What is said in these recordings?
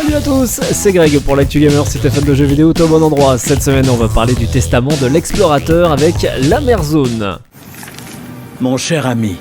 Salut à tous, c'est Greg pour l'Actu Gamer, si t'es fan de jeux vidéo, t'es au bon endroit. Cette semaine, on va parler du testament de l'explorateur avec l'Amerzone. Mon cher ami,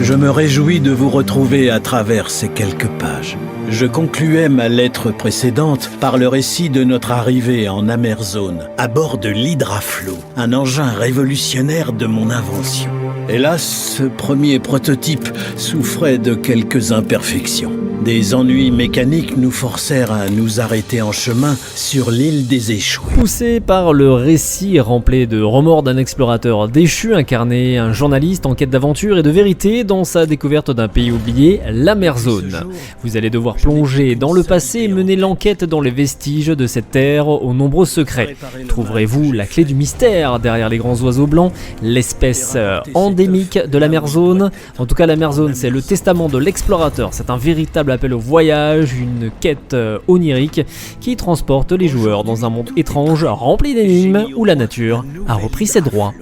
je me réjouis de vous retrouver à travers ces quelques pages. Je concluais ma lettre précédente par le récit de notre arrivée en Amerzone, à bord de l'Hydraflow, un engin révolutionnaire de mon invention. Hélas, ce premier prototype souffrait de quelques imperfections. Des ennuis mécaniques nous forcèrent à nous arrêter en chemin sur l'île des Échoués. Poussé par le récit rempli de remords d'un explorateur déchu, incarné un journaliste en quête d'aventure et de vérité dans sa découverte d'un pays oublié, l'Amerzone. Vous allez devoir plonger dans le passé et mener l'enquête dans les vestiges de cette terre aux nombreux secrets. Trouverez-vous la clé du mystère derrière les grands oiseaux blancs, l'espèce endémique de l'Amerzone? En tout cas, l'Amerzone, c'est le testament de l'explorateur. C'est un véritable appel au voyage, une quête onirique qui transporte les joueurs dans un monde étrange rempli d'énigmes où la nature a repris ses droits.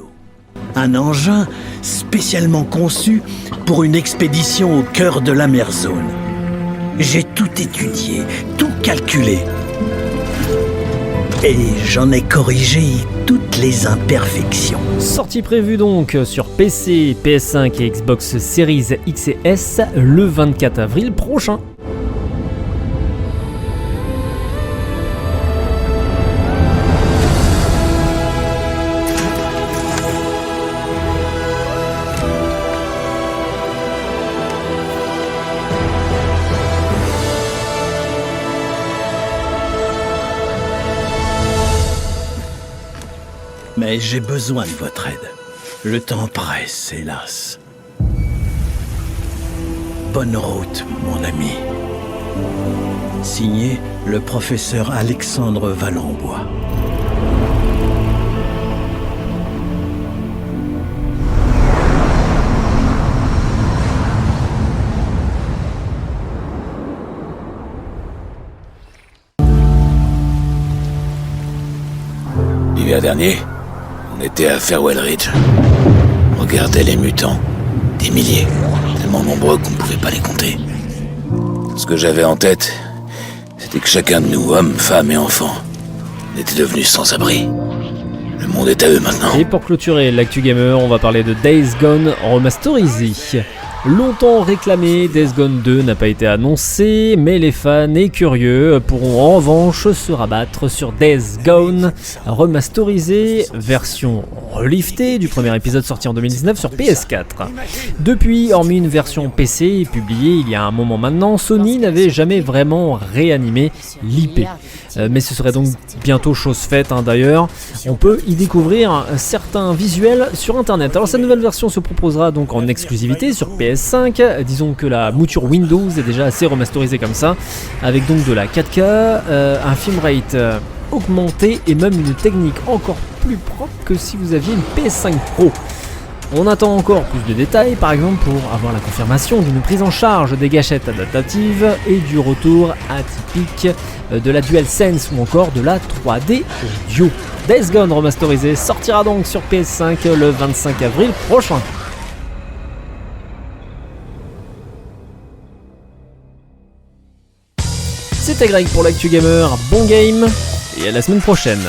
Un engin spécialement conçu pour une expédition au cœur de l'Amerzone. J'ai tout étudié, tout calculé. Et j'en ai corrigé toutes les imperfections. Sortie prévue donc sur PC, PS5 et Xbox Series X et S le 24 avril prochain. Mais j'ai besoin de votre aide. Le temps presse, hélas. Bonne route, mon ami. Signé le professeur Alexandre Valenbois. L'hiver dernier, on était à Farewell Ridge. On regardait les mutants. Des milliers. Tellement nombreux qu'on ne pouvait pas les compter. Ce que j'avais en tête, c'était que chacun de nous, hommes, femmes et enfants, était devenu sans abri. Le monde est à eux maintenant. Et pour clôturer l'actu gamer, on va parler de Days Gone remasterisé. Longtemps réclamé, Days Gone 2 n'a pas été annoncé, mais les fans et curieux pourront en revanche se rabattre sur Days Gone remasterisé, version reliftée du premier épisode sorti en 2019 sur PS4. Depuis, hormis une version PC publiée il y a un moment maintenant, Sony n'avait jamais vraiment réanimé l'IP. Mais ce serait donc bientôt chose faite d'ailleurs. On peut y découvrir certains visuels sur internet. Alors cette nouvelle version se proposera donc en exclusivité sur PS5. Disons que la mouture Windows est déjà assez remasterisée comme ça, avec donc de la 4K, un framerate augmenté et même une technique encore plus propre que si vous aviez une PS5 Pro. On attend encore plus de détails, par exemple pour avoir la confirmation d'une prise en charge des gâchettes adaptatives et du retour atypique de la DualSense ou encore de la 3D Audio. Days Gone remasterisé sortira donc sur PS5 le 25 avril prochain. C'était Greg pour l'Actu Gamer, bon game et à la semaine prochaine.